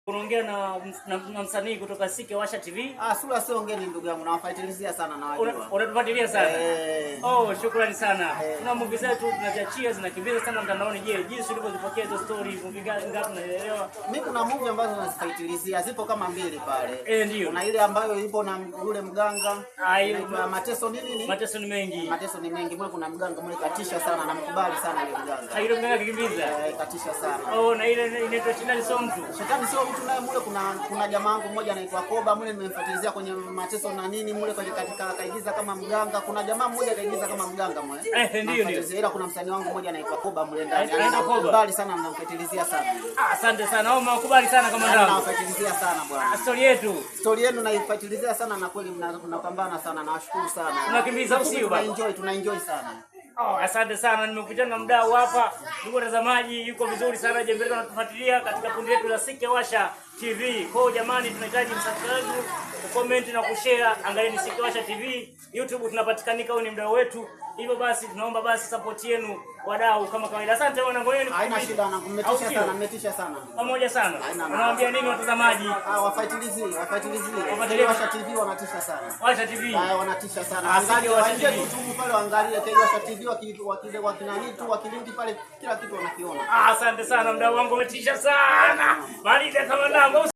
Unaongea na msanii kutoka Sike Washa TV. Sura sio ngeni ndugu yangu, nawafuatilia sana na wajua. Unatufuatilia sana? Oh, shukrani sana. Tuna movie zetu tunaziachia zinakimbiza sana mtandaoni. Je, jinsi ulivyozipokea hizo story, movie ngapi unaelewa? Mimi kuna movie ambazo nazifuatilia, zipo kama mbili pale. Ndio. Kuna ile ambayo ipo na yule mganga. Inaitwa Mateso nini? Mateso ni mengi. Mateso ni mengi. Mwe kuna mganga mwe katisha sana, namkubali sana yule mganga. Ile mganga kikimbiza? Katisha sana. Oh, na ile inaitwa Shetani sio mtu. Shetani sio mtu naye mule kuna jamaa wangu mmoja anaitwa Koba, mule nimemfuatilia kwenye Mateso na nini mule kwenye katika kaigiza kama mganga. Kuna jamaa mmoja kaigiza kama mganga mwe. Ndio. Ila kuna msanii wangu mmoja anaitwa Koba mule ndani. Anakubali sana namfuatilia sana. Asante sana. Au mnakubali sana kama ndani. Nafuatilia sana bwana. Story yenu naifuatilia sana na kweli mnapambana sana, nawashukuru sana. Tunakimbiza usio bwana. Tunaenjoy sana. Asante sana, nimekutana na mdau hapa. Ndugu watazamaji, yuko vizuri sana Jembele anatufuatilia katika kundi letu la Sike Washa TV. Kwa jamani, tunahitaji msubscribe, comment na kushare. Angalieni Sike Washa TV. YouTube tunapatikanika, huyu ni mdau wetu. Hivyo basi tunaomba basi support yenu wadau kama kawaida. Asante wana ngoyeni. Haina shida na mmetisha sana. Pamoja sana. Unawaambia nini watazamaji? Wafuatilizie. Washa TV wanatisha sana. Washa TV. Wanatisha sana. Angalia YouTube pale, waangalie Washa TV wakinani tu wakilinki pale, kila kitu wanakiona. Asante sana mdau wangu, umetisha sana. Bali kama namba